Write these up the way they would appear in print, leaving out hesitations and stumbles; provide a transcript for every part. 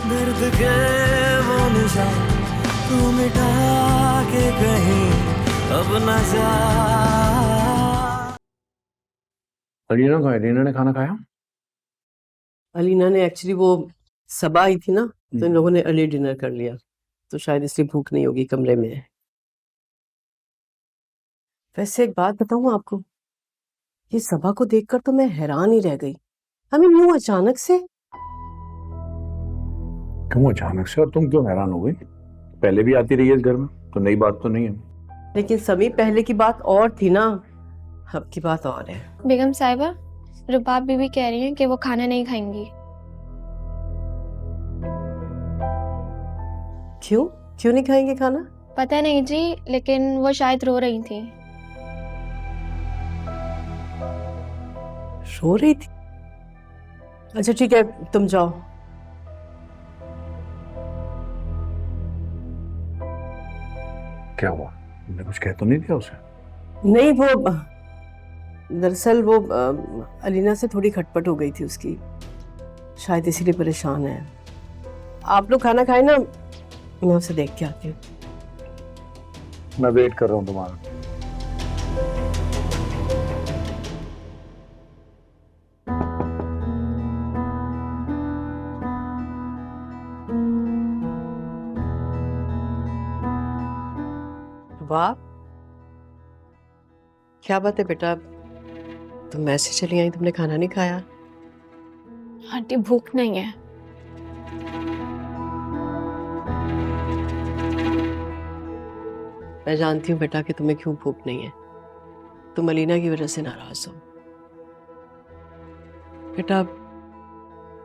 दर्द के वो निशान तू मिटा के कहीं अब न जा। अलीना को, अलीना ने खाना खाया? अलीना ने एक्चुअली वो सबा आई थी ना, तो इन लोगों ने अर्ली डिनर कर लिया, तो शायद इसलिए भूख नहीं होगी, कमरे में है। वैसे एक बात बताऊं आपको, ये सबा को देखकर तो मैं हैरान ही रह गई। हमें यूं अचानक से। क्यों अचानक से, और तुम क्यों हैरान हो गई? पहले भी आती रही है इस घर में, तो नई बात तो नहीं है। लेकिन सभी पहले की बात और थी ना, अब की बात और है। बेगम साहिबा, रुबाब बीबी कह रही हैं कि वो खाना नहीं खाएंगी। क्यों क्यों नहीं खाएंगे खाना? पता नहीं जी, लेकिन वो शायद रो रही थी। रो रही थी? अच्छा ठीक है, तुम जाओ। क्या हुआ? तुमने कुछ कह तो नहीं दिया उसे? नहीं, वो दरअसल वो अलीना से थोड़ी खटपट हो गई थी उसकी, शायद इसीलिए परेशान है। आप लोग खाना खाए ना, मैं उसे देख के आती हूँ। मैं वेट कर रहा हूँ तुम्हारा। वाह, क्या बात है बेटा, तुम ऐसे चली आई, तुमने खाना नहीं खाया? आंटी भूख नहीं है। मैं जानती हूँ बेटा कि तुम्हें क्यों भूख नहीं है, तुम अलीना की वजह से नाराज हो। बेटा,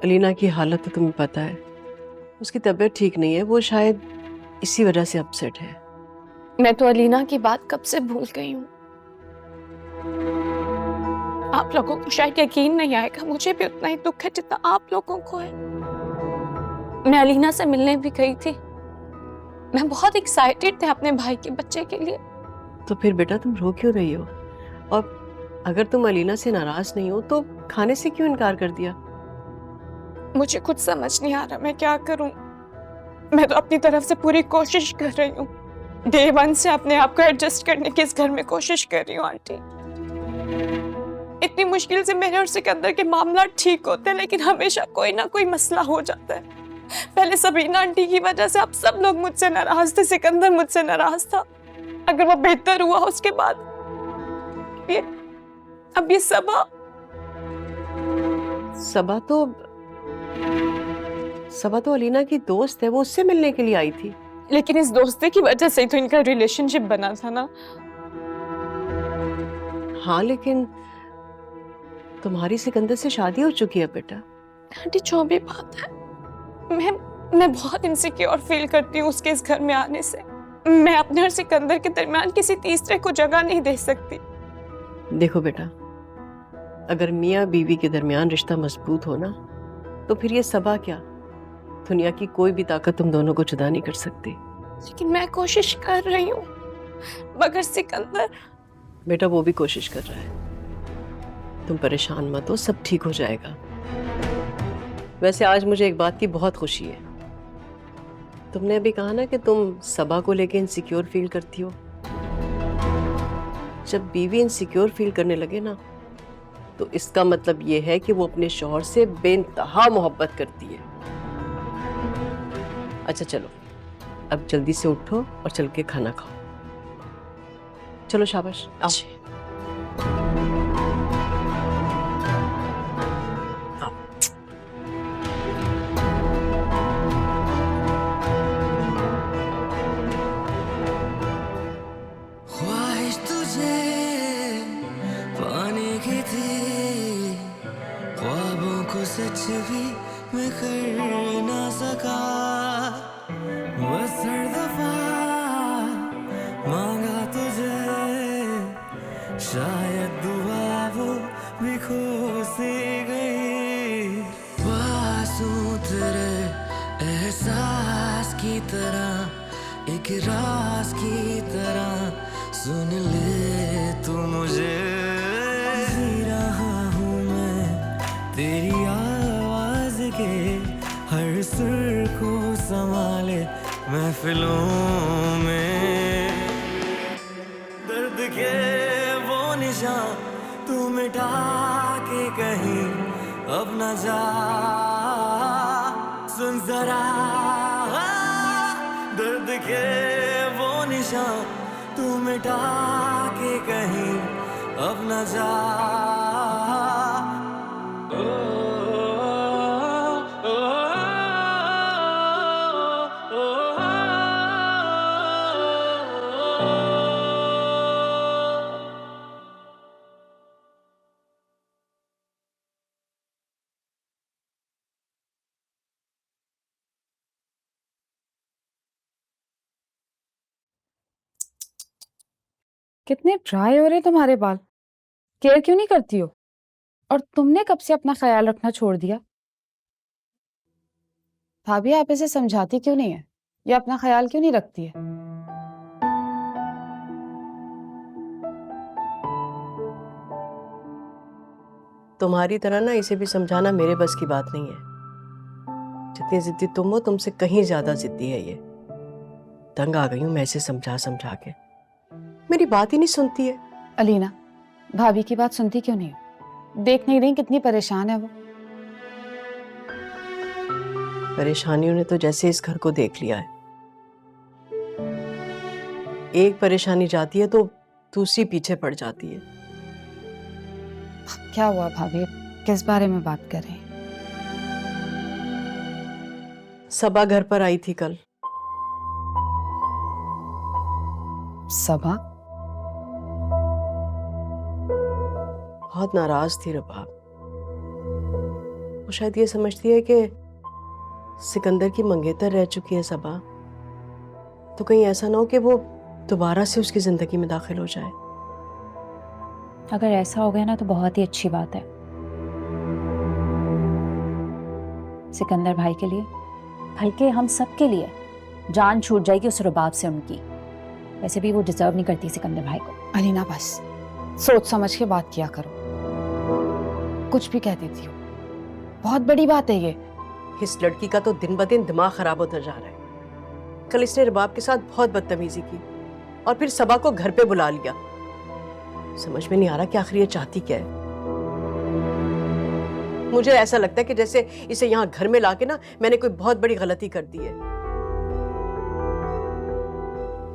अलीना की हालत तो तुम्हें पता है, उसकी तबीयत ठीक नहीं है, वो शायद इसी वजह से अपसेट है। मैं तो अलीना की बात कब से भूल गई हूँ। आप लोगों को शायद यकीन नहीं आएगा, मुझे भी उतना ही दुख है जितना आप लोगों को है। मैं अलीना से मिलने भी गई थी, मैं बहुत एक्साइटेड थे अपने भाई के बच्चे के लिए। तो फिर बेटा तुम रो क्यों रही हो? और अगर तुम अलीना से नाराज नहीं हो तो खाने से क्यों इनकार कर दिया? मुझे कुछ समझ नहीं आ रहा मैं क्या करूं। मैं तो अपनी तरफ से पूरी कोशिश कर रही हूँ, डे वन से अपने आप को एडजस्ट करने की इस घर में कोशिश कर रही हूँ आंटी। इतनी मुश्किल से मेरे और सिकंदर के मामला ठीक होते हैं, लेकिन हमेशा कोई ना कोई मसला हो जाता है। पहले सबीना आंटी की वजह से अब सब लोग मुझसे नाराज थे, सिकंदर मुझसे नाराज था। अगर वो बेहतर हुआ उसके बाद अब ये सबा तो अलीना की दोस्त है, वो उससे मिलने के लिए आई थी। लेकिन इस दोस्ती की वजह से ही तो इनका रिलेशनशिप बना था ना। हाँ, लेकिन तुम्हारी सिकंदर से शादी हो चुकी है बेटा। आंटी जो भी बात है, मैं बहुत इनसिक्योर फील करती हूँ उसके इस घर में आने से। मैं अपने और सिकंदर के दरमियान किसी तीसरे को जगह नहीं दे सकती। देखो बेटा, अगर मियाँ बीवी के दरमियान रिश्ता मजबूत हो ना, तो फिर ये सबा क्या, दुनिया की कोई भी ताकत तुम दोनों को जुदा नहीं कर सकती। लेकिन मैं कोशिश कर रही हूँ, मगर सिकंदर। बेटा वो भी कोशिश कर रहा है, तुम परेशान मत हो, सब ठीक हो जाएगा। वैसे आज मुझे एक बात की बहुत खुशी है। तुमने अभी कहा ना कि तुम सबा को लेके इनसिक्योर फील करती हो। जब बीवी इनसिक्योर फील करने लगे ना, तो इसका मतलब ये है कि वो अपने शौहर से बेइंतहा मोहब्बत करती है। अच्छा चलो, अब जल्दी से उठो और चल के खाना खाओ। चलो शाबाश, आओ। ख्वाहिश तुझे पाने की थी, ख्वाबों को सच भी मैं कर ना सका। बस हर दफा मांगा तुझे, शायद दुआ वो भी खो सी गई। बासों तेरे एहसास की तरह, एक राज की तरह सुन ले तू मुझे। जी रहा हूँ मैं तेरी आवाज के हर सुर को संभाले महफिलों में। दर्द के वो निशान तू मिटा के कहीं अब न जा। सुन जरा दर्द के वो निशान तू मिटा के कहीं अब न जा। कितने ड्राई हो रहे तुम्हारे बाल, केयर क्यों नहीं करती हो? और तुमने कब से अपना ख्याल रखना छोड़ दिया? भाभी आप इसे समझाती क्यों नहीं है या अपना ख्याल क्यों नहीं रखती है? तुम्हारी तरह ना इसे भी समझाना मेरे बस की बात नहीं है। जितनी जिद्दी तुम हो, तुमसे कहीं ज्यादा जिद्दी है ये। तंग आ गई हूं मैं इसे समझा समझा के, मेरी बात ही नहीं सुनती है। अलीना, भाभी की बात सुनती क्यों नहीं हो? देख नहीं रही कितनी परेशान है वो। परेशानियों ने तो जैसे इस घर को देख लिया है। एक परेशानी जाती है तो दूसरी पीछे पड़ जाती है। क्या हुआ भाभी, किस बारे में बात कर रही हैं? सबा घर पर आई थी कल। सबा? बहुत नाराज थी रबाब। वो शायद ये समझती है कि सिकंदर की मंगेतर रह चुकी है सबा, तो कहीं ऐसा ना हो कि वो दोबारा से उसकी जिंदगी में दाखिल हो जाए। अगर ऐसा हो गया ना तो बहुत ही अच्छी बात है सिकंदर भाई के लिए, बल्कि हम सब के लिए। जान छूट जाएगी उस रुबाब से उनकी। वैसे भी वो डिजर्व नहीं करती सिकंदर भाई को। अलीना बस सोच समझ के बात किया करो, कुछ भी कह देती हो। बहुत बड़ी बात है ये। इस लड़की का तो दिन ब दिन दिमाग खराब होता जा रहा है। कल इसने रबाब के साथ बहुत बदतमीजी की और फिर सबा को घर पे बुला लिया। समझ में नहीं आ रहा कि आखिर ये चाहती क्या है। मुझे ऐसा लगता है कि जैसे इसे यहाँ घर में लाके ना मैंने कोई बहुत बड़ी गलती कर दी है।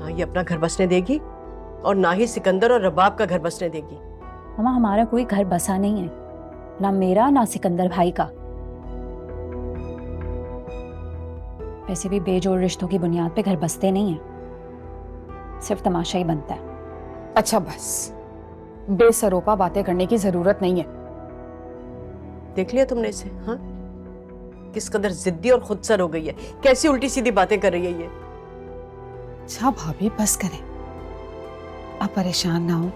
ना ये अपना घर बसने देगी और ना ही सिकंदर और रबाब का घर बसने देगी। मामा, हमारा कोई घर बसा नहीं है, ना मेरा ना सिकंदर भाई का। वैसे भी बेजोड़ रिश्तों की बुनियाद पे घर बसते नहीं है, सिर्फ तमाशा ही बनता है। अच्छा बस, बेसरोपा बातें करने की जरूरत नहीं है। देख लिया तुमने इसे? हाँ, किस कदर जिद्दी और खुदसर हो गई है। कैसी उल्टी सीधी बातें कर रही है ये। अच्छा भाभी बस करें, आप परेशान ना हो,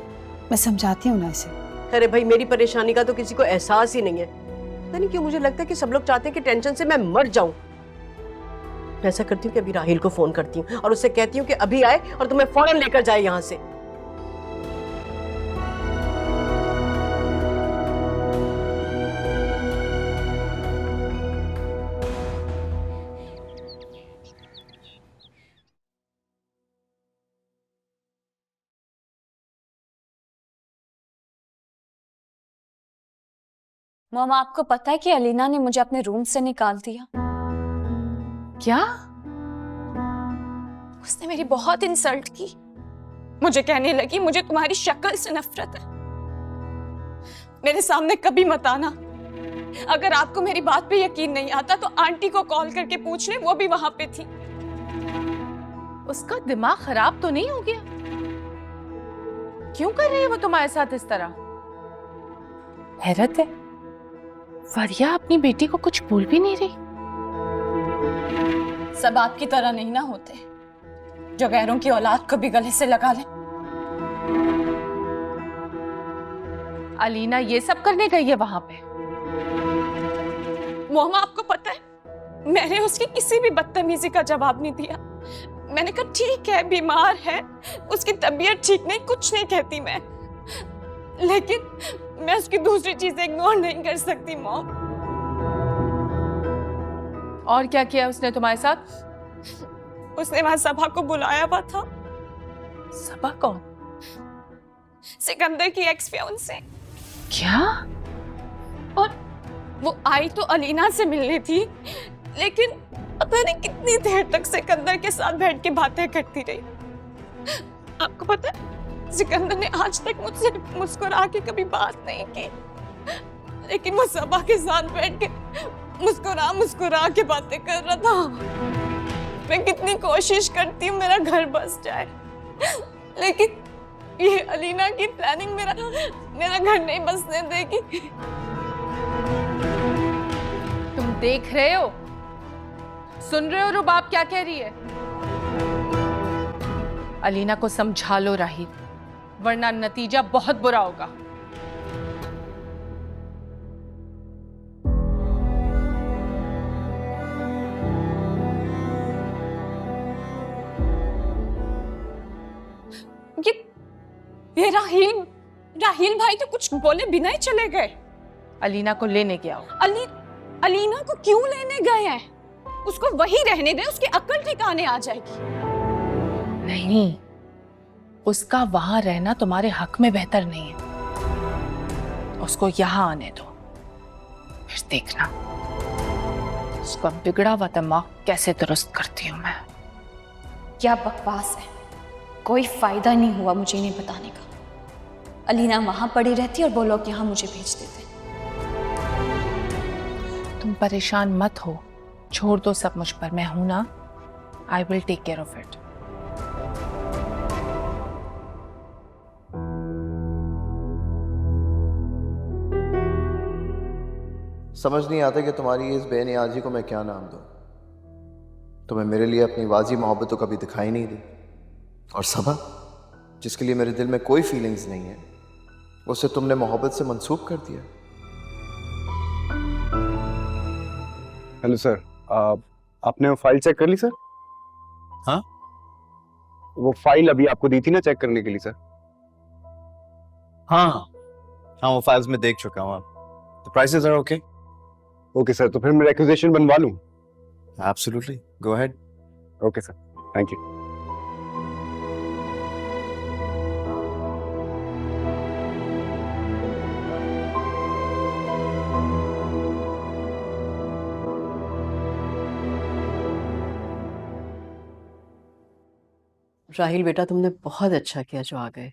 मैं समझाती हूँ ना इसे। अरे भाई, मेरी परेशानी का तो किसी को एहसास ही नहीं है। पता नहीं क्यों मुझे लगता है कि सब लोग चाहते हैं कि टेंशन से मैं मर जाऊं। मैं ऐसा करती हूँ कि अभी राहिल को फोन करती हूँ और उससे कहती हूँ कि अभी आए और तुम्हें फौरन लेकर जाए यहाँ से। मॉम, आपको पता है कि अलीना ने मुझे अपने रूम से निकाल दिया? क्या? उसने मेरी बहुत इंसल्ट की। मुझे कहने लगी मुझे तुम्हारी शक्ल से नफरत है, मेरे सामने कभी मत आना। अगर आपको मेरी बात पे यकीन नहीं आता तो आंटी को कॉल करके पूछ ले, वो भी वहां पे थी। उसका दिमाग खराब तो नहीं हो गया? क्यों कर रही है वो तुम्हारे साथ इस तरह? हैरत है, फरिया अपनी बेटी को कुछ बोल भी नहीं रही। सब आपकी तरह नहीं ना होते जो गैरों की औलाद को भी गले से लगा ले। अलीना ये सब करने गई है वहां पे? मोहम्मा, आपको पता है मैंने उसकी किसी भी बदतमीजी का जवाब नहीं दिया। मैंने कहा ठीक है, बीमार है, उसकी तबीयत ठीक नहीं, कुछ नहीं कहती मैं, लेकिन मैं उसकी दूसरी चीजें इग्नोर नहीं कर सकती मॉम। और क्या किया उसने तुम्हारे साथ? उसने वहां सभा को बुलाया हुआ था, सबा कौन? सिकंदर की एक्स फियांसे। क्या? और वो आई तो अलीना से मिलनी थी, लेकिन पता नहीं कितनी देर तक सिकंदर के साथ बैठ के बातें करती रही। आपको पता है, सिकंदर ने आज तक मुझसे मुस्कुरा के कभी बात नहीं की, लेकिन वो सबा के साथ बैठ के मुस्कुरा मुस्कुरा के बातें कर रहा था। मैं कितनी कोशिश करती हूँ मेरा घर बस जाए, लेकिन ये अलीना की प्लानिंग मेरा घर नहीं बसने देगी। तुम देख रहे हो, सुन रहे हो रुबाब क्या कह रही है? अलीना को समझा लो राहिल, वरना नतीजा बहुत बुरा होगा। ये राहिल भाई तो कुछ बोले बिना ही चले गए। अलीना को लेने गया हो। अलीना को क्यों लेने गए हैं? उसको वही रहने दे, उसकी अक्ल ठिकाने आ जाएगी। नहीं, उसका वहां रहना तुम्हारे हक में बेहतर नहीं है। उसको यहां आने दो, फिर देखना उसका बिगड़ा हुआ दिमाग कैसे दुरुस्त करती हूं मैं। क्या बकवास है, कोई फायदा नहीं हुआ मुझे इन्हें बताने का। अलीना वहां पड़ी रहती और वो लोग यहाँ मुझे भेज देते। तुम परेशान मत हो, छोड़ दो सब मुझ पर, मैं हूं ना। I will take care of it. समझ नहीं आता कि तुम्हारी इस बेनियाजी को मैं क्या नाम दूं। तुम्हें मेरे लिए अपनी वाजी मोहब्बत तो कभी दिखाई नहीं दी, और सबा जिसके लिए मेरे दिल में कोई फीलिंग्स नहीं है, उसे तुमने मोहब्बत से मंसूब कर दिया। हेलो सर, आपने वो फाइल चेक कर ली सर? हाँ, वो फाइल अभी आपको दी थी ना चेक करने के लिए सर? हाँ हाँ, वो फाइल्स में देख चुका हूँ। The prices are okay. Okay sir, तो फिर मैं रिक्वेजिशन बनवा लूँ? Absolutely, go ahead. Okay sir, thank you. Rahil बेटा, तुमने बहुत अच्छा किया जो आ गए।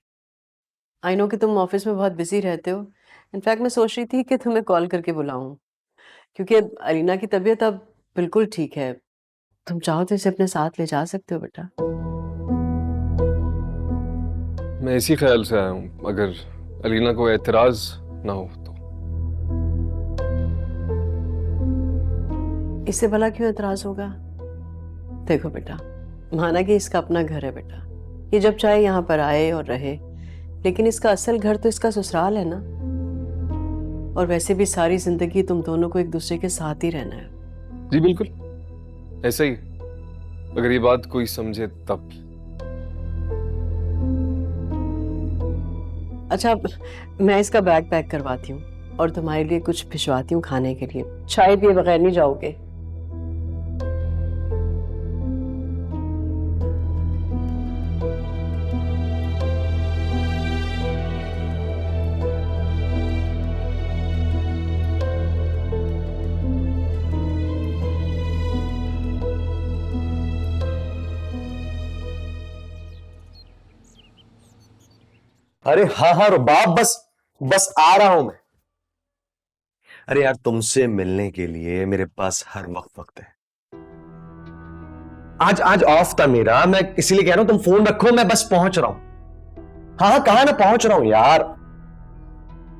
आई नो कि तुम ऑफिस में बहुत बिजी रहते हो। इनफैक्ट मैं सोच रही थी कि तुम्हें कॉल करके बुलाऊं, क्योंकि अलीना की तबीयत अब बिल्कुल ठीक है। तुम चाहो तो इसे अपने साथ ले जा सकते हो बेटा। मैं इसी ख्याल से आया हूँ, अगर अलीना को एतराज ना हो तो। इससे भला क्यों एतराज होगा? देखो बेटा, माना कि इसका अपना घर है बेटा, ये जब चाहे यहाँ पर आए और रहे, लेकिन इसका असल घर तो इसका ससुराल है ना। और वैसे भी सारी जिंदगी तुम दोनों को एक दूसरे के साथ ही रहना है। जी बिल्कुल, ऐसे ही। अगर ये बात कोई समझे तब। अच्छा, मैं इसका बैग पैक करवाती हूँ और तुम्हारे लिए कुछ भिजवाती हूँ खाने के लिए। चाय पिए बगैर नहीं जाओगे। अरे हाँ हाँ रुबाब, बस आ रहा हूं मैं। अरे यार, तुमसे मिलने के लिए मेरे पास हर वक्त है। आज ऑफ था मेरा, मैं इसीलिए कह रहा हूं तुम फोन रखो, मैं बस पहुंच रहा हूं। हाँ कहा ना, पहुंच रहा हूं यार।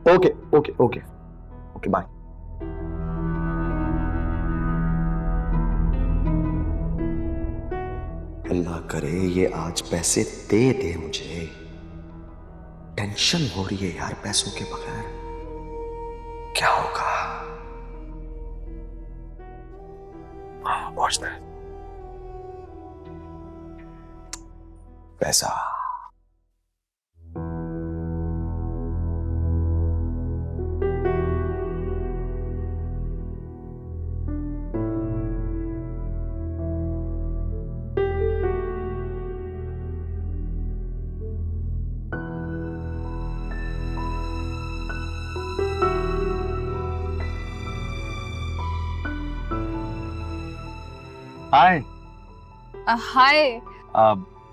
Okay okay okay okay, bye. अल्लाह करे ये आज पैसे दे दे मुझे। टेंशन हो रही है यार पैसों के बगैर। क्या होगा? पहुंचना है। पैसा। हाय। हाय।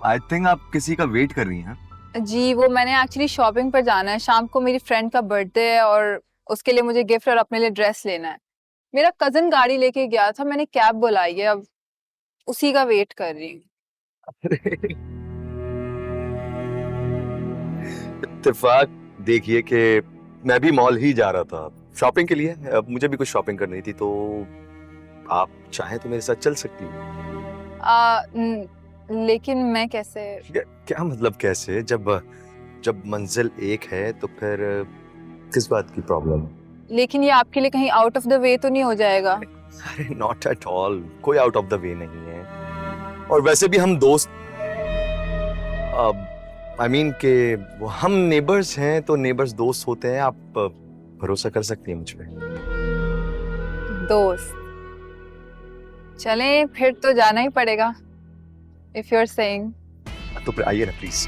आई थिंक आप किसी का वेट कर रही हैं। जी वो मैंने एक्चुअली शॉपिंग पर जाना है, शाम को मेरी फ्रेंड का बर्थडे है और उसके लिए मुझे गिफ्ट और अपने लिए ड्रेस लेना है। मेरा कजन गाड़ी लेके गया था, मैंने कैब बुलाई है, अब उसी का वेट कर रही हूँ। इत्तेफाक देखिए कि मैं भी मॉल ही जा रहा था शॉपिंग के लिए। अब मुझे भी कुछ शॉपिंग करनी थी, तो आप चाहें तो मेरे साथ चल सकती हैं। लेकिन मैं कैसे? क्या मतलब कैसे? जब मंजिल एक है तो फिर किस बात की प्रॉब्लम? लेकिन ये आपके लिए कहीं आउट ऑफ द वे तो नहीं हो जाएगा? अरे नॉट एट ऑल, कोई आउट ऑफ द वे नहीं है। और वैसे भी हम दोस्त, आई मीन के वो हम नेबर्स हैं, तो नेबर्स दोस्त होते हैं। आप भरोसा कर सकती हैं मुझ पे। दोस्त? चलें फिर तो जाना ही पड़ेगा, if you're saying। तो फिर आइए ना प्लीज।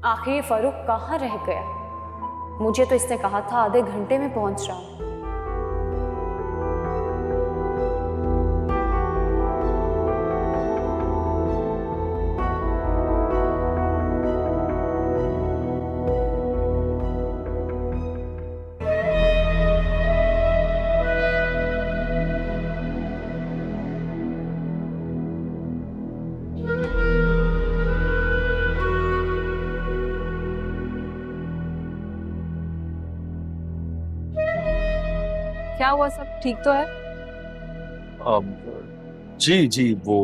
आखिर फरूक कहाँ रह गया? मुझे तो इसने कहा था आधे घंटे में पहुंच रहा हूँ। क्या हुआ, सब ठीक तो है? जी वो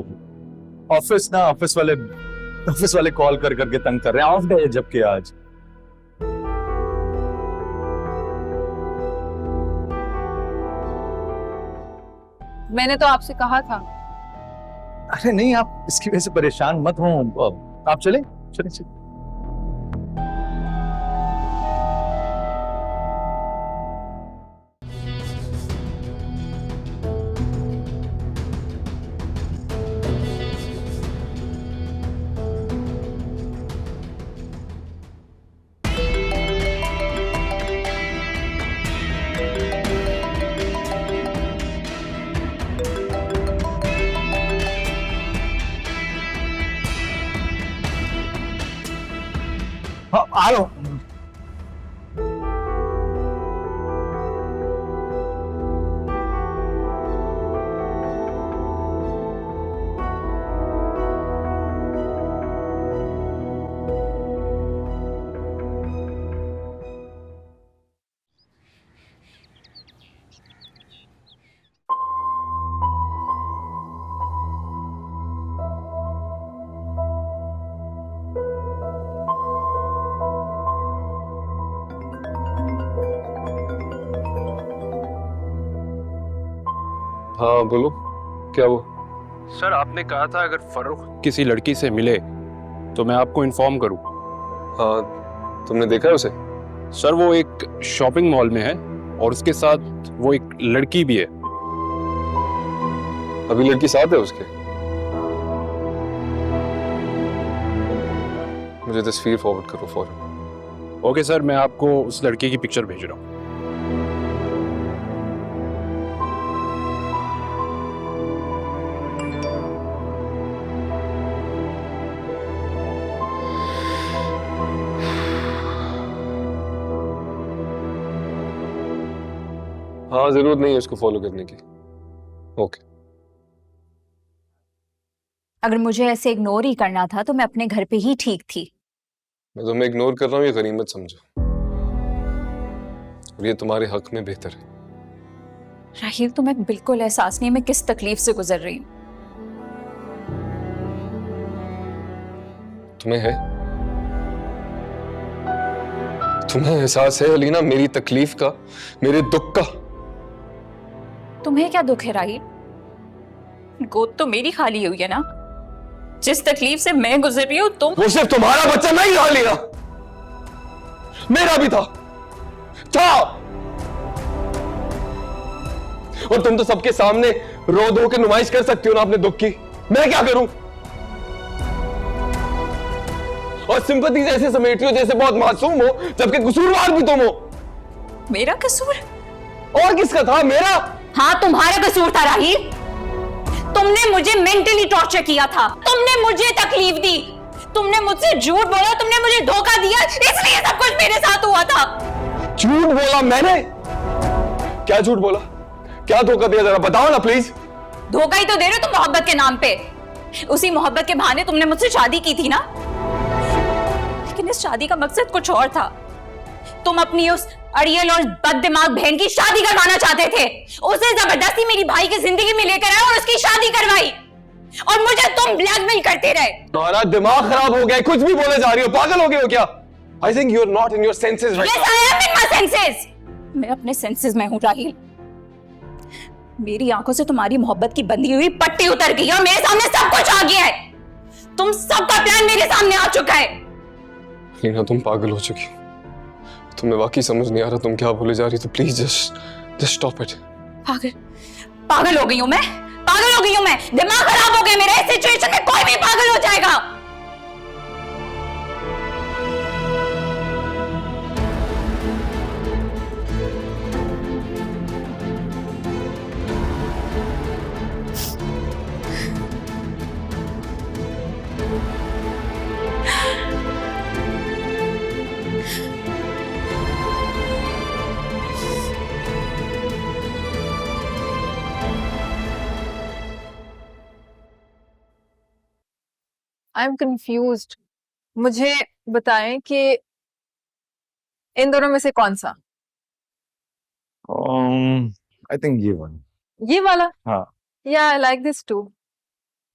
ऑफिस वाले कॉल कर करके तंग कर रहे हैं। ऑफ डे है जबकि आज। मैंने तो आपसे कहा था। अरे नहीं, आप इसकी वजह से परेशान मत हो। आप चले। हाँ, आ रहा हूं। हाँ बोलो, क्या वो? सर आपने कहा था अगर फरूख किसी लड़की से मिले तो मैं आपको इन्फॉर्म करूं। हाँ, तुमने देखा है उसे? सर वो एक शॉपिंग मॉल में है और उसके साथ वो एक लड़की भी है। अभी लड़की साथ है उसके? मुझे तस्वीर फॉरवर्ड करो फौरन। ओके सर, मैं आपको उस लड़के की पिक्चर भेज रहा हूँ। हाँ, जरूरत नहीं है उसको फॉलो करने की। ओके। अगर मुझे ऐसे इग्नोर ही करना था तो मैं अपने घर पे ही ठीक थी। मैं तुम्हें इग्नोर कर रहा हूँ, ये गनीमत समझो, और ये तुम्हारे हक में बेहतर है। राहिल, तुम्हें बिल्कुल एहसास नहीं है मैं किस तकलीफ से गुजर रही हूँ। तुम्हें है? तुम्हें एहसास है अलीना मेरी तकलीफ का, मेरे दुख का? तुम्हें क्या दुख है राहिल? गोद तो मेरी खाली हुई है ना। जिस तकलीफ से मैं गुजर रही हूँ तुम। वो सिर्फ तुम्हारा बच्चा नहीं था अलीना, मेरा भी था। और तुम तो सबके सामने रो धो के नुमाइश कर सकती हो ना अपने दुख की। मैं क्या करूं? और सिंपैथी ऐसे समेटती हो जैसे बहुत मासूम हो, जबकि कसूरवार भी तुम हो। मेरा कसूर? और किसका था? मेरा। हाँ, तुम्हारा कसूर था राहिल। तुमने मुझे मेंटली टॉर्चर किया था, तुमने मुझे तकलीफ दी, तुमने मुझसे झूठ बोला, तुमने मुझे धोखा दिया, इसलिए सब कुछ मेरे साथ हुआ था। झूठ बोला मैंने? क्या झूठ बोला? क्या धोखा दिया? जरा बताओ ना प्लीज। धोखा ही तो दे रहे हो तुम मोहब्बत के नाम पे। उसी मोहब्बत के बहाने तुमने मुझसे शादी की थी ना, लेकिन इस शादी का मकसद कुछ और था। तुम अपनी उस अड़ियल और बददिमाग बहन की शादी करवाना चाहते थे। उसे जबरदस्ती मेरी भाई की जिंदगी में लेकर आए और उसकी शादी करवाई, और मुझे तुम ब्लैकमेल करते रहे। तुम्हारा दिमाग खराब हो गया, कुछ भी बोले जा रही हो, पागल हो गए हो क्या? I think you are not in your senses right now. Yes, I am in my senses. मैं अपने सेंसेस में हूँ राहिल। मेरी आंखों से तुम्हारी मोहब्बत की बंधी हुई पट्टी उतर गई और मेरे सामने सब कुछ आ गया है। तुम सबका प्लान मेरे सामने आ चुका है। लीना, तुम पागल हो चुकी हो। तुम्हें वाकई समझ नहीं आ रहा तुम क्या बोले जा रही, तो प्लीज जस्ट स्टॉप इट। पागल हो गई हूँ मैं, पागल हो गई हूँ मैं। दिमाग खराब हो गया मेरा। इस सिचुएशन में कोई भी पागल हो जाएगा। I am confused. मुझे बताएं कि इन दोनों में से कौन सा? आई थिंक ये वन। ये वाला? हाँ। या आई लाइक दिस टू।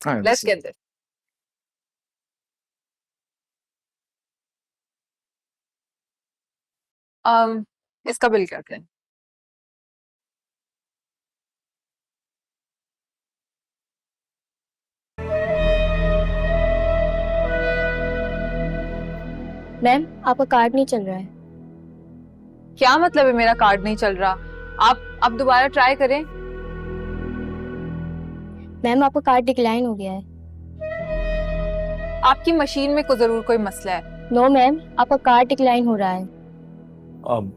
हाँ, लेट्स गेट दिस। इसका बिल करते हैं। मैम, आपका कार्ड नहीं चल रहा है। क्या मतलब है मेरा कार्ड नहीं चल रहा? आप दोबारा ट्राई करें। मैम, आपका कार्ड डिक्लाइन हो गया है। आपकी मशीन में को जरूर कोई मसला है। नो मैम, आपका कार्ड डिक्लाइन हो रहा है। अब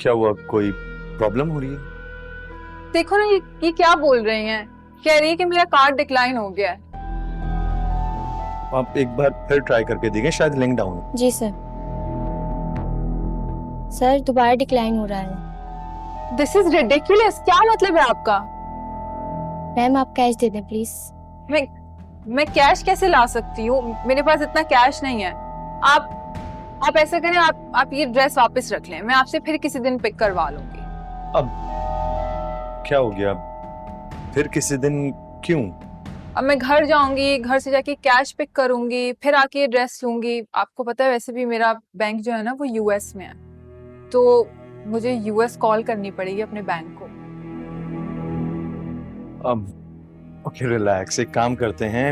क्या हुआ? कोई प्रॉब्लम हो रही है? देखो ना, ये क्या बोल रही हैं? कह रही है कि मेरा कार्ड डिक्लाइन हो गया है। आप एक बार फिर ट्राई करके देखिए, शायद लिंक डाउन है। जी सर। सर, दोबारा डिक्लाइन हो रहा है। This is ridiculous. क्या मतलब है आपका? मैम, आप कैश दे दें प्लीज। मैं कैश कैसे ला सकती हूँ? मेरे पास इतना कैश नहीं है। आप ऐसा करें, आप ये ड्रेस वापस रख लें, मैं आपसे फिर किसी दिन पिक करवा लूंगी। अब क्या हो गया? फिर किसी दिन क्यों? अब मैं घर जाऊंगी, घर से जाके कैश पिक करूंगी, फिर आके ये ड्रेस लूंगी। आपको पता है वैसे भी मेरा बैंक जो है ना वो यूएस में है, तो मुझे यूएस कॉल करनी पड़ेगी अपने बैंक को। अब ओके, रिलैक्स। एक काम करते हैं,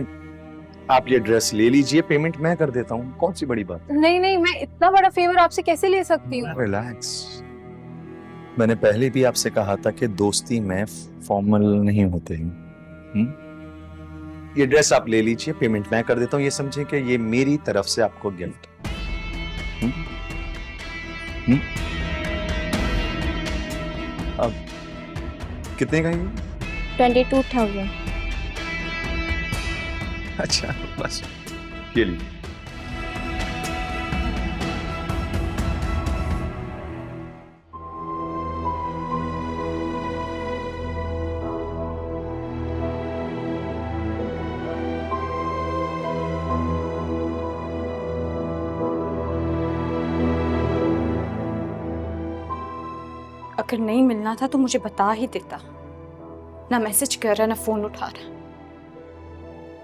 आप ये ड्रेस ले लीजिए, पेमेंट मैं कर देता हूँ। कौन सी बड़ी बात? नहीं, मैं इतना बड़ा फेवर आपसे कैसे ले सकती हूँ? रिलैक्स। मैंने पहले भी आपसे कहा था कि दोस्ती में फॉर्मल नहीं होते हैं। ये ड्रेस आप ले लीजिए, पेमेंट मैं कर देता हूँ। ये समझे कि ये मेरी तरफ से आपको गिफ्ट। अब कितने का ये? 22,000। अच्छा, बस ये लीजिए। अगर नहीं मिलना था तो मुझे बता ही देता। ना मैसेज कर रहा, ना फोन उठा रहा।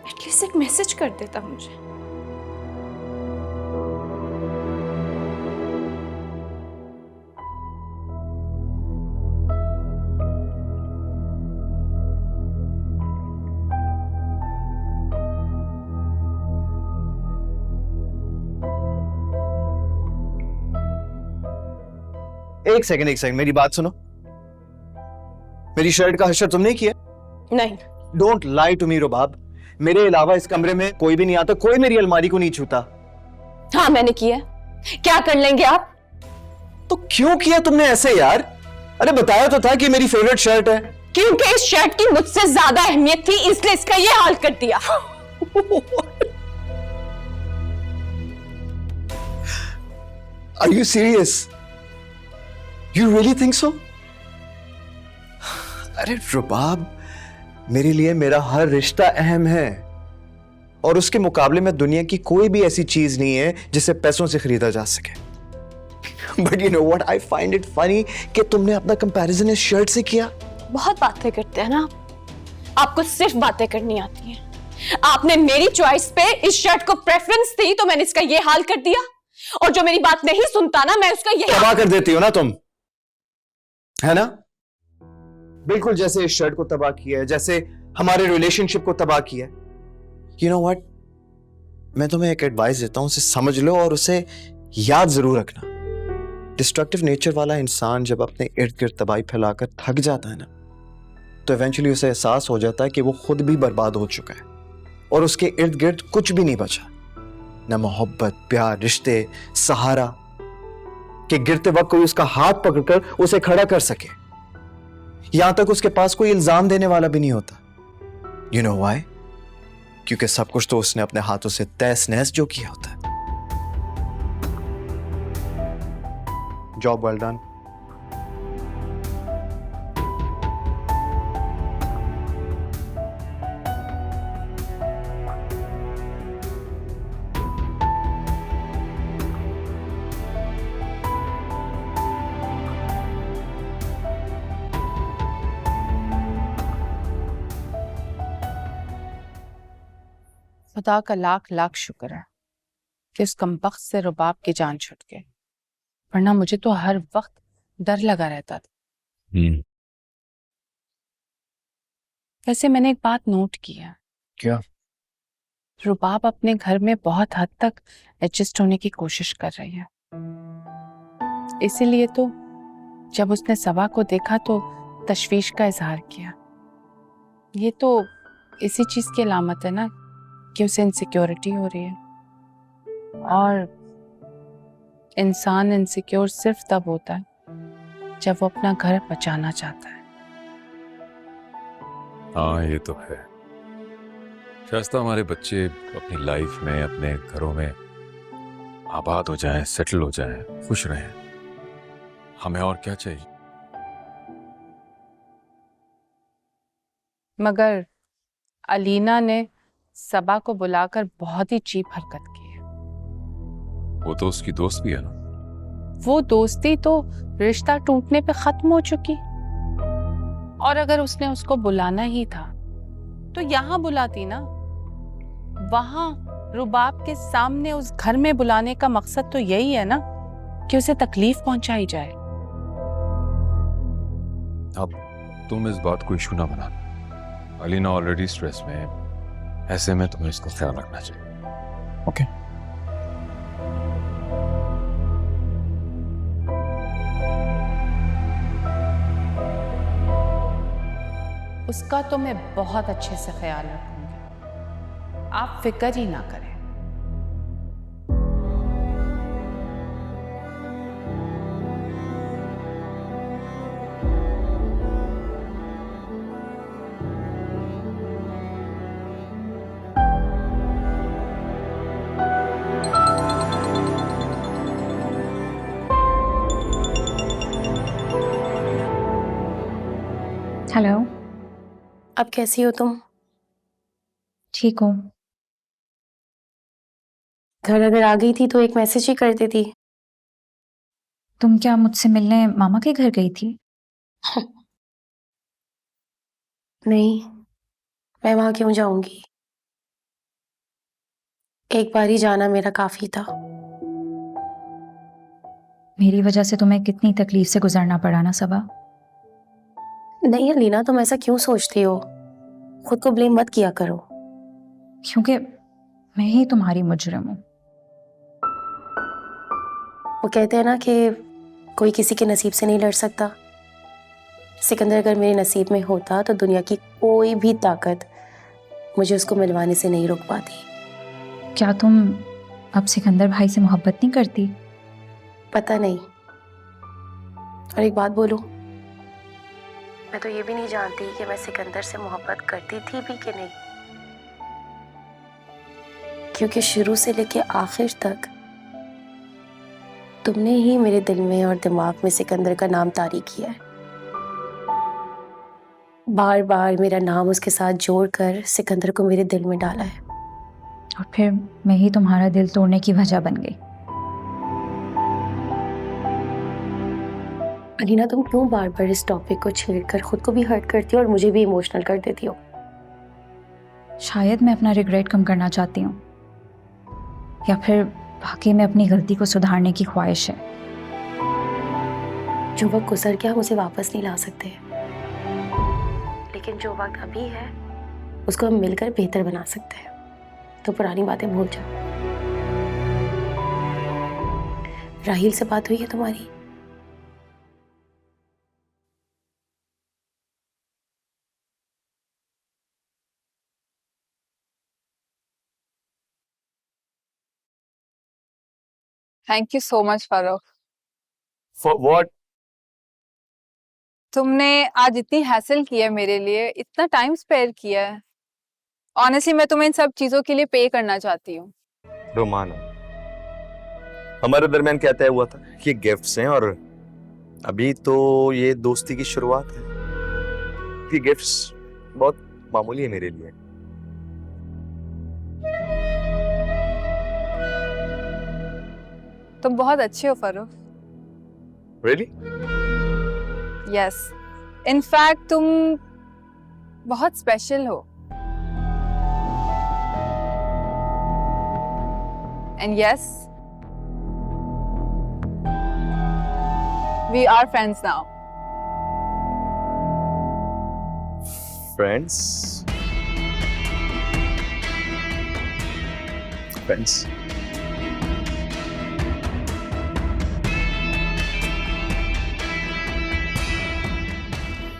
एटलीस्ट एक मैसेज कर देता मुझे। एक सेकंड मेरी बात सुनो। मेरी शर्ट का हशर तुमने किया? नहीं। डोंट लाई टू मी रुबाब। मेरे अलावा इस कमरे में कोई भी नहीं आता, कोई मेरी अलमारी को नहीं छूता। हाँ मैंने किया। क्या कर लेंगे आप? तो क्यों किया तुमने ऐसे यार? अरे बताया तो था कि मेरी फेवरेट शर्ट है। क्योंकि इस शर्ट की मुझसे ज्यादा अहमियत थी, इसलिए इसका ये हाल कर दिया। Are you serious? You really think so? अरे रुबाब, मेरे लिए मेरा हर रिश्ता अहम है और उसके मुकाबले में दुनिया की कोई भी ऐसी चीज नहीं है जिसे पैसों से खरीदा जा सके। But you know what? I find it funny कि तुमने अपना कंपैरिजन इस शर्ट से किया। बहुत बातें करते हैं ना आपको सिर्फ बातें करनी आती हैं। आपने मेरी चॉइस पे इस शर्ट को प्रेफरेंस दी तो मैंने इसका ये हाल कर दिया, और जो मेरी बात नहीं सुनता ना मैं उसका ये तबाह कर देती हो ना तुम, है ना? बिल्कुल जैसे इस शर्ट को तबाह किया है, जैसे हमारे रिलेशनशिप को तबाह किया है। You know what? मैं तुम्हें एक एडवाइस देता हूं, उसे समझ लो और उसे याद जरूर रखना। डिस्ट्रक्टिव नेचर वाला इंसान जब अपने इर्द गिर्द तबाही फैलाकर थक जाता है ना, तो इवेंचुअली उसे एहसास हो जाता है कि वो खुद भी बर्बाद हो चुका है और उसके इर्द गिर्द कुछ भी नहीं बचा, न मोहब्बत, प्यार, रिश्ते, सहारा, कि गिरते वक्त कोई उसका हाथ पकड़कर उसे खड़ा कर सके। यहां तक उसके पास कोई इल्जाम देने वाला भी नहीं होता। You know why? क्योंकि सब कुछ तो उसने अपने हाथों से तहस नहस जो किया होता है। Job well done. खुदा का लाख लाख शुक्र है कि उस कमबख्त से रुबाब की जान छूट गई, वरना मुझे तो हर वक्त डर लगा रहता था। वैसे मैंने एक बात नोट की है। क्या? रुबाब अपने घर में बहुत हद तक एडजस्ट होने की कोशिश कर रही है, इसीलिए तो जब उसने सबा को देखा तो तशवीश का इजहार किया। ये तो इसी चीज की अलामत है ना कि उसे इनसिक्योरिटी हो रही है, और इंसान इनसिक्योर सिर्फ तब होता है जब वो अपना घर बचाना चाहता है। हाँ ये तो है शास्ता, हमारे बच्चे अपनी लाइफ में, अपने घरों में आबाद हो जाएं, सेटल हो जाएं, खुश रहें, हमें और क्या चाहिए? मगर अलीना ने सबा को बुलाकर बहुत ही चीप हरकत की है। वो तो उसकी दोस्त भी है ना। वो दोस्ती तो रिश्ता टूटने पे खत्म हो चुकी, और अगर उसने उसको बुलाना ही था तो यहाँ बुलाती ना। वहां रुबाब के सामने उस घर में बुलाने का मकसद तो यही है ना कि उसे तकलीफ पहुंचाई जाए। अब तुम इस बात को इशू ना बना, अलीना ऑलरेडी स्ट्रेस में है, ऐसे में तुम्हें इसका ख्याल रखना चाहिए। ओके? उसका तो मैं बहुत अच्छे से ख्याल रखूंगी, आप फिक्र ही ना करें। हेलो, अब कैसी हो तुम? ठीक हूँ। घर अगर आ गई थी तो एक मैसेज ही कर देती। तुम क्या मुझसे मिलने मामा के घर गई थी? नहीं, मैं वहां क्यों जाऊंगी? एक बार ही जाना मेरा काफी था। मेरी वजह से तुम्हें कितनी तकलीफ से गुजरना पड़ा ना सबा। नहीं अलीना, तुम ऐसा क्यों सोचती हो? खुद को ब्लेम मत किया करो। क्योंकि मैं ही तुम्हारी मुजरिम हूँ। वो कहते हैं ना कि कोई किसी के नसीब से नहीं लड़ सकता। सिकंदर अगर मेरे नसीब में होता तो दुनिया की कोई भी ताकत मुझे उसको मिलवाने से नहीं रोक पाती। क्या तुम अब सिकंदर भाई से मोहब्बत नहीं करती? पता नहीं। और एक बात बोलूं, मैं तो ये भी नहीं जानती कि मैं सिकंदर से मोहब्बत करती थी भी कि नहीं, क्योंकि शुरू से लेके आखिर तक तुमने ही मेरे दिल में और दिमाग में सिकंदर का नाम तारी किया है। बार बार मेरा नाम उसके साथ जोड़कर सिकंदर को मेरे दिल में डाला है। और फिर मैं ही तुम्हारा दिल तोड़ने की वजह बन गई। अलीना, तुम क्यों बार बार इस टॉपिक को छेड़कर खुद को भी हर्ट करती हो और मुझे भी इमोशनल कर देती हो? शायद मैं अपना रिग्रेट कम करना चाहती हूँ, या फिर वाकई में अपनी गलती को सुधारने की ख्वाहिश है। जो वक्त गुजर गया हम उसे वापस नहीं ला सकते, लेकिन जो वक्त अभी है उसको हम मिलकर बेहतर बना सकते हैं। तो पुरानी बातें भूल जाओ। राहिल से बात हुई है तुम्हारी? Thank you so much Farooq. For what? तुमने आज इतनी हैसल की है मेरे लिए, इतना टाइम स्पेयर किया है। ऑनेस्टली मैं तुम्हें इन सब चीजों के लिए पे करना चाहती हूँ। रोमाना, हमारे दरमियान क्या तय हुआ था? ये गिफ्ट्स हैं और अभी तो ये दोस्ती की शुरुआत है। ये गिफ्ट्स बहुत मामूली है मेरे लिए। तुम बहुत अच्छे हो फारूक। Really? यस, इनफैक्ट तुम बहुत स्पेशल हो। And yes, we are friends now. Friends? Friends?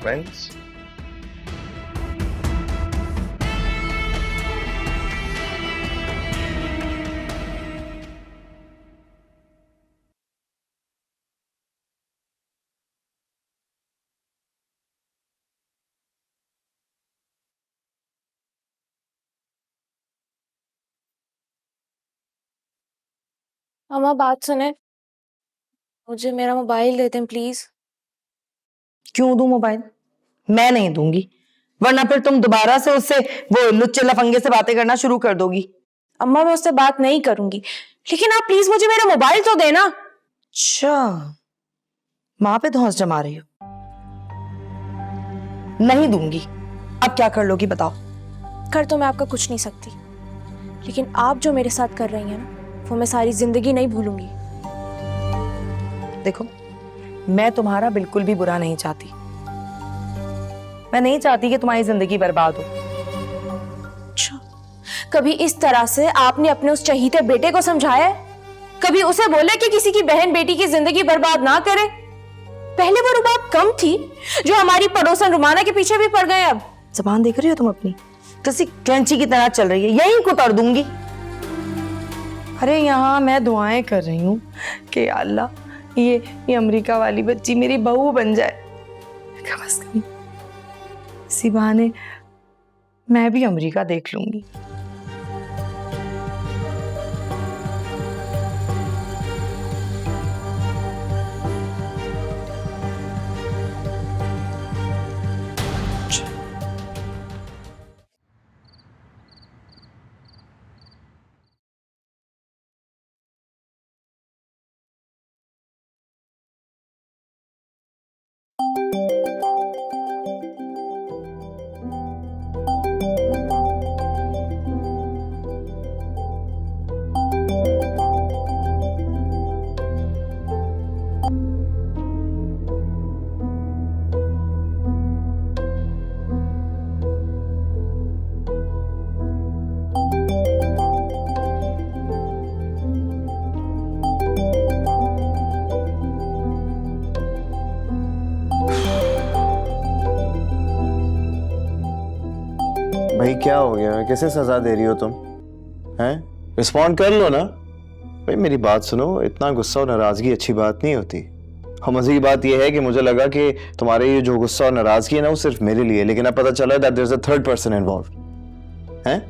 Friends? अम्मा बात सुने, मुझे मेरा मोबाइल दे दें प्लीज। क्यों दूं मोबाइल? मैं नहीं दूंगी, वरना फिर तुम दोबारा से उससे वो लुच्चे लफंगे से बातें करना शुरू कर दोगी। अम्मा मैं उससे बात नहीं करूंगी, लेकिन आप प्लीज मुझे मेरा मोबाइल तो देना। अच्छा, माँ पे धौंस जमा रही हो? नहीं दूंगी। अब क्या कर लोगी बताओ? कर तो मैं आपका कुछ नहीं सकती, लेकिन आप जो मेरे साथ कर रही हैं ना, वो मैं सारी जिंदगी नहीं भूलूंगी। देखो, मैं तुम्हारा बिल्कुल भी बुरा नहीं चाहती। मैं नहीं चाहती कि तुम्हारी जिंदगी बर्बाद हो। अच्छा, कभी इस तरह से आपने अपने उस चहीते बेटे को समझाया है? कभी उसे बोला कि किसी की बहन बेटी की जिंदगी बर्बाद ना करे? पहले वो रुबाब कम थी जो हमारी पड़ोसन रुमाना के पीछे भी पड़ गए। अब जबान देख रही हो तुम अपनी, किसी कैंची की तरह चल रही है। यहीं कुतर दूंगी। अरे यहाँ मैं दुआएं कर रही हूँ कि अल्लाह ये अमेरिका वाली बच्ची मेरी बहू बन जाए। कम से कम इसी बहाने मैं भी अमेरिका देख लूंगी। भाई क्या हो गया? कैसे सजा दे रही हो तुम? हैं? रिस्पॉन्ड कर लो ना भाई। मेरी बात सुनो, इतना गुस्सा और नाराजगी अच्छी बात नहीं होती। और मजे की बात यह है कि मुझे लगा कि तुम्हारे ये जो गुस्सा और नाराजगी है ना वो सिर्फ मेरे लिए, लेकिन अब पता चला that there is a third person involve. हैं?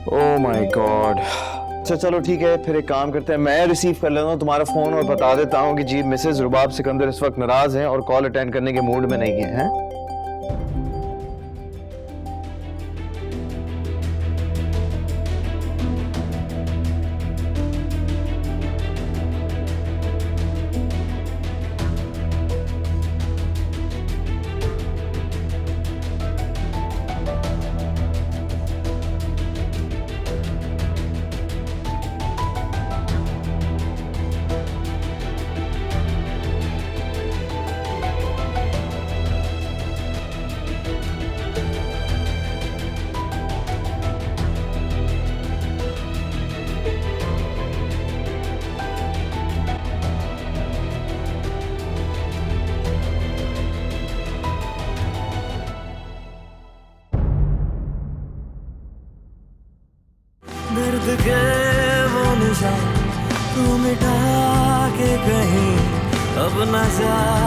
Oh my god. अच्छा चलो ठीक है, फिर एक काम करते हैं, मैं रिसीव कर लेता हूँ तुम्हारा फोन और बता देता हूँ कि जी मिसेज रुबाब सिकंदर इस वक्त नाराज हैं और कॉल अटेंड करने के मूड में नहीं है। दर्द के वो निशान तू मिटा के कहीं अब न जा